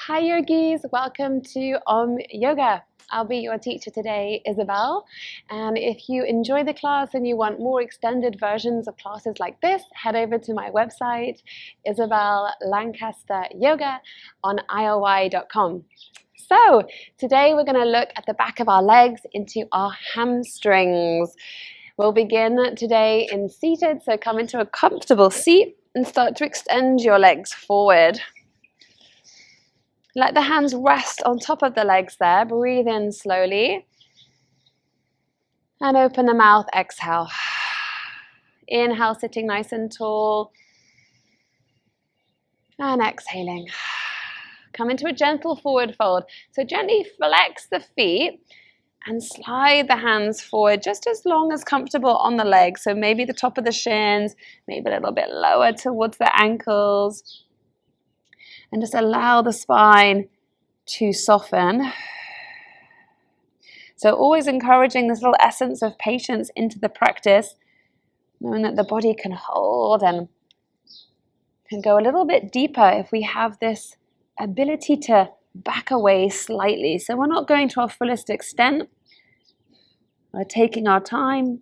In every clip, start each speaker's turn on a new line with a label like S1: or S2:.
S1: Hi yogis, welcome to Yoga. I'll be your teacher today, Isabel. And if you enjoy the class and you want more extended versions of classes like this, head over to my website, Isabel Lancaster Yoga on IOI.com. So today we're going to look at the back of our legs into our hamstrings. We'll begin today in seated, so come into a comfortable seat and start to extend your legs forward. Let the hands rest on top of the legs there. Breathe in slowly. And open the mouth, exhale. Inhale, sitting nice and tall. And exhaling. Come into a gentle forward fold. So gently flex the feet and slide the hands forward just as long as comfortable on the legs. So maybe the top of the shins, maybe a little bit lower towards the ankles. And just allow the spine to soften. So always encouraging this little essence of patience into the practice, knowing that the body can hold and can go a little bit deeper if we have this ability to back away slightly. So we're not going to our fullest extent. We're taking our time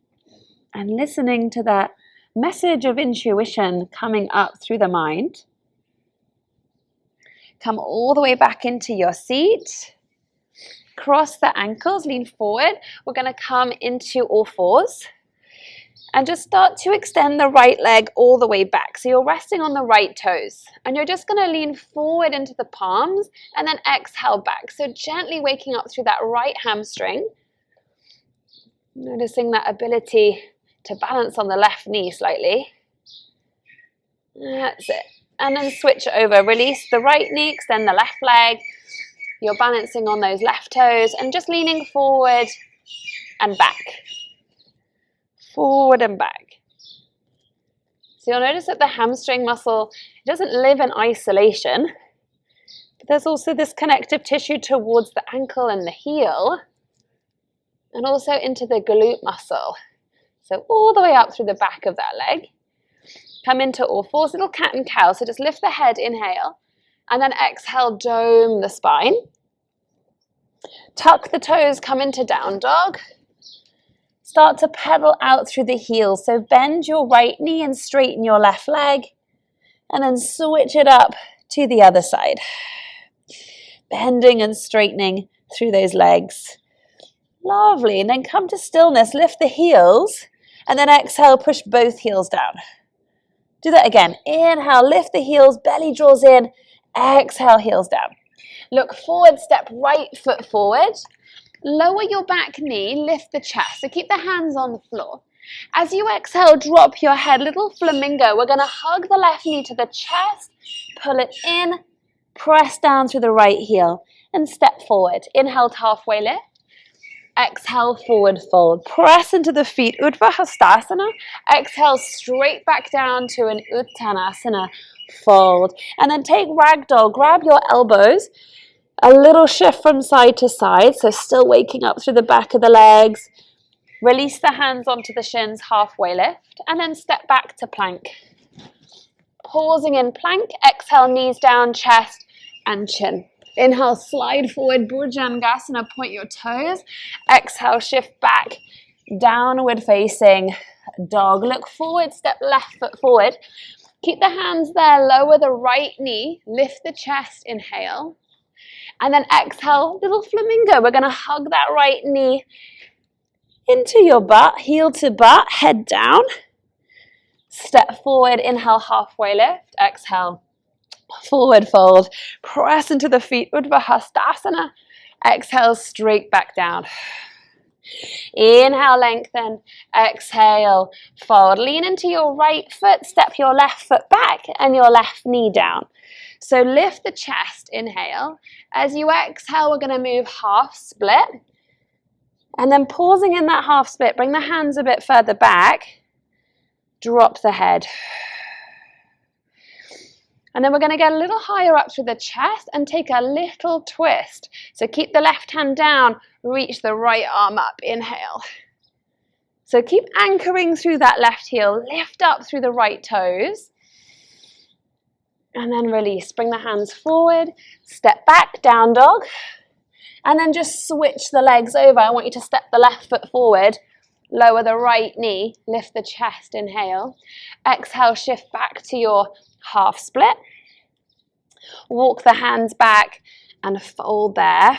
S1: and listening to that message of intuition coming up through the mind. Come all the way back into your seat. Cross the ankles, lean forward. We're going to come into all fours. And just start to extend the right leg all the way back. So you're resting on the right toes. And you're just going to lean forward into the palms and then exhale back. So gently waking up through that right hamstring. Noticing that ability to balance on the left knee slightly. That's it. And then switch over. Release the right knee, extend the left leg. You're balancing on those left toes and just leaning forward and back. Forward and back. So you'll notice that the hamstring muscle doesn't live in isolation. But there's also this connective tissue towards the ankle and the heel. And also into the glute muscle. So all the way up through the back of that leg. Come into all fours, little cat and cow. So just lift the head, inhale. And then exhale, dome the spine. Tuck the toes, come into down dog. Start to pedal out through the heels. So bend your right knee and straighten your left leg. And then switch it up to the other side. Bending and straightening through those legs. Lovely. And then come to stillness. Lift the heels. And then exhale, push both heels down. Do that again. Inhale, lift the heels, belly draws in. Exhale, heels down. Look forward, step right foot forward. Lower your back knee, lift the chest. So keep the hands on the floor. As you exhale, drop your head, little flamingo. We're going to hug the left knee to the chest, pull it in, press down through the right heel, and step forward. Inhale to halfway lift. Exhale, forward fold. Press into the feet, Urdhva Hastasana. Exhale, straight back down to an Uttanasana fold. And then take ragdoll. Grab your elbows. A little shift from side to side. So still waking up through the back of the legs. Release the hands onto the shins, halfway lift. And then step back to plank. Pausing in plank. Exhale, knees down, chest and chin. Inhale, slide forward, Bhujangasana, point your toes. Exhale, shift back, downward facing dog. Look forward, step left foot forward. Keep the hands there, lower the right knee, lift the chest, inhale. And then exhale, little flamingo. We're going to hug that right knee into your butt, heel to butt, head down. Step forward, inhale, halfway lift, exhale. Forward fold, press into the feet, Urdhva Hastasana. Exhale, straight back down. Inhale, lengthen. Exhale, fold. Lean into your right foot, step your left foot back and your left knee down. So lift the chest, inhale. As you exhale, we're going to move half split. And then pausing in that half split, bring the hands a bit further back. Drop the head. And then we're going to get a little higher up through the chest and take a little twist. So keep the left hand down, reach the right arm up, inhale. So keep anchoring through that left heel, lift up through the right toes. And then release. Bring the hands forward, step back, down dog. And then just switch the legs over. I want you to step the left foot forward, lower the right knee, lift the chest, inhale. Exhale, shift back to your half split. Walk the hands back and fold there.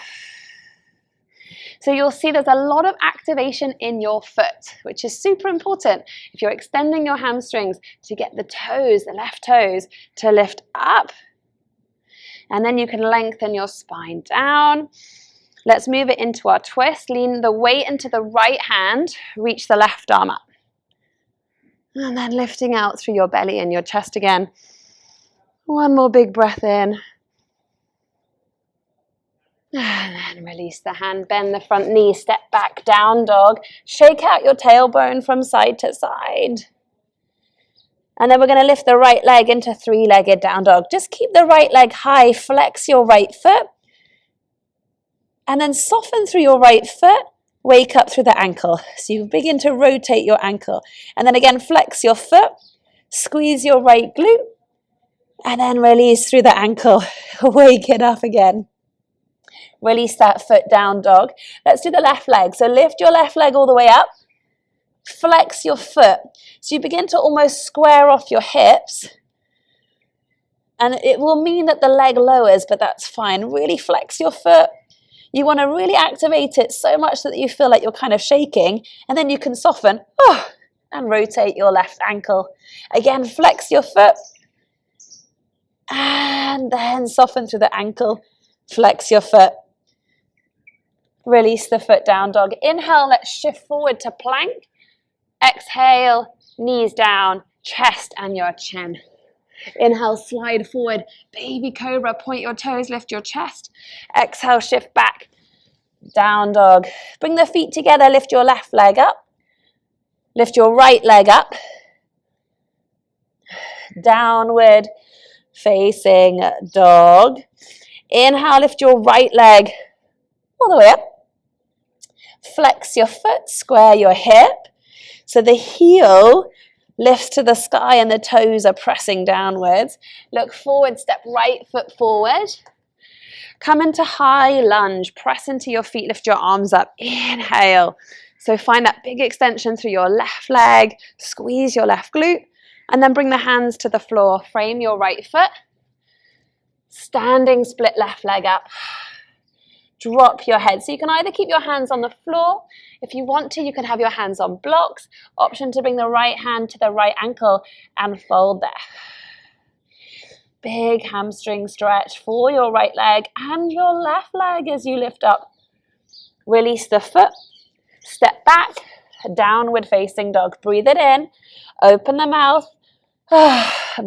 S1: So you'll see there's a lot of activation in your foot, which is super important if you're extending your hamstrings to get the toes, the left toes, to lift up. And then you can lengthen your spine down. Let's move it into our twist. Lean the weight into the right hand, reach the left arm up. And then lifting out through your belly and your chest again. One more big breath in. And then release the hand, bend the front knee, step back, down dog. Shake out your tailbone from side to side. And then we're going to lift the right leg into three-legged down dog. Just keep the right leg high, flex your right foot. And then soften through your right foot, wake up through the ankle. So you begin to rotate your ankle. And then again, flex your foot, squeeze your right glute, and then release through the ankle. Wake it up again. Release that foot, down dog. Let's do the left leg. So lift your left leg all the way up. Flex your foot. So you begin to almost square off your hips. And it will mean that the leg lowers, but that's fine. Really flex your foot. You want to really activate it so much that you feel like you're kind of shaking. And then you can soften and rotate your left ankle. Again, flex your foot. And then soften through the ankle. Flex your foot. Release the foot, down dog. Inhale, let's shift forward to plank. Exhale, knees down, chest and your chin. Inhale, slide forward, baby cobra, point your toes, lift your chest. Exhale, shift back, down dog. Bring the feet together, lift your left leg up. Lift your right leg up. Downward facing dog. Inhale, lift your right leg all the way up. Flex your foot, square your hip. So the heel lifts to the sky and the toes are pressing downwards. Look forward, step right foot forward. Come into high lunge, press into your feet, lift your arms up. Inhale. So find that big extension through your left leg, squeeze your left glute, and then bring the hands to the floor. Frame your right foot. Standing split left leg up. Drop your head. So you can either keep your hands on the floor. If you want to, you can have your hands on blocks. Option to bring the right hand to the right ankle and fold there. Big hamstring stretch for your right leg and your left leg as you lift up. Release the foot. Step back. Downward facing dog. Breathe it in. Open the mouth.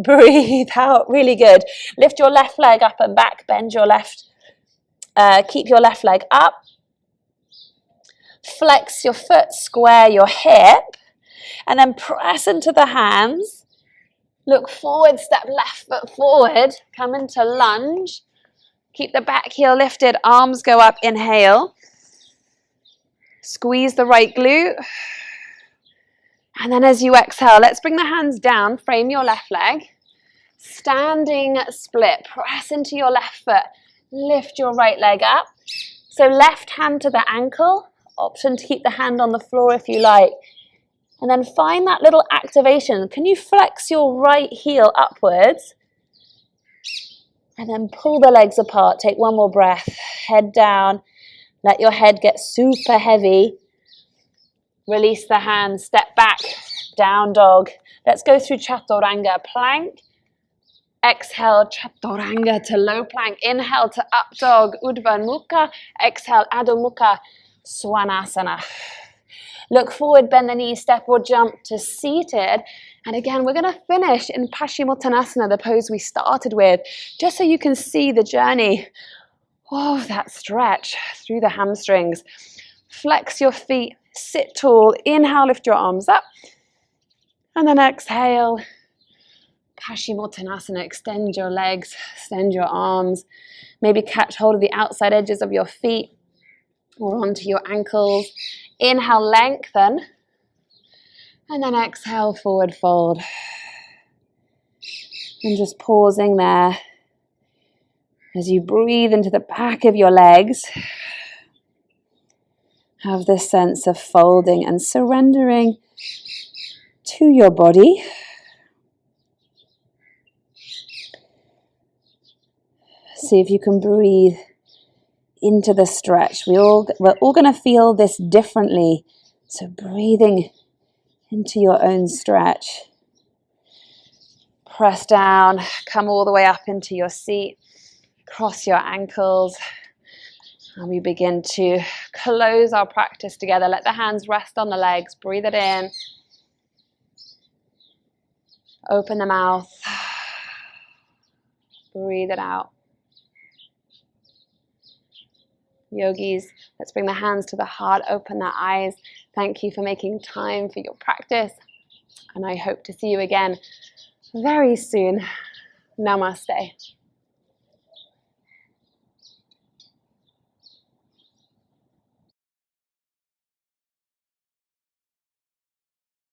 S1: Breathe out. Really good. Lift your left leg up and back. Bend your left. Keep your left leg up. Flex your foot, square your hip, and then press into the hands. Look forward, step left foot forward. Come into lunge. Keep the back heel lifted, arms go up, inhale. Squeeze the right glute. And then as you exhale, let's bring the hands down, frame your left leg. Standing split, press into your left foot. Lift your right leg up. So left hand to the ankle. Option to keep the hand on the floor if you like. And then find that little activation. Can you flex your right heel upwards? And then pull the legs apart. Take one more breath. Head down. Let your head get super heavy. Release the hands. Step back. Down dog. Let's go through chaturanga. Plank. Exhale, chaturanga to low plank. Inhale to up dog, Urdhva Mukha. Exhale, Adho Mukha, Svanasana. Look forward, bend the knees, step or jump to seated. And again, we're going to finish in Paschimottanasana, the pose we started with, just so you can see the journey of that stretch through the hamstrings. Flex your feet, sit tall. Inhale, lift your arms up. And then exhale. Paschimottanasana, extend your legs, extend your arms. Maybe catch hold of the outside edges of your feet or onto your ankles. Inhale, lengthen. And then exhale, forward fold. And just pausing there as you breathe into the back of your legs. Have this sense of folding and surrendering to your body. See if you can breathe into the stretch. We're all going to feel this differently. So breathing into your own stretch. Press down, come all the way up into your seat. Cross your ankles. And we begin to close our practice together. Let the hands rest on the legs. Breathe it in. Open the mouth. Breathe it out. Yogis, let's bring the hands to the heart. Open the eyes. Thank you for making time for your practice. And I hope to see you again very soon. Namaste.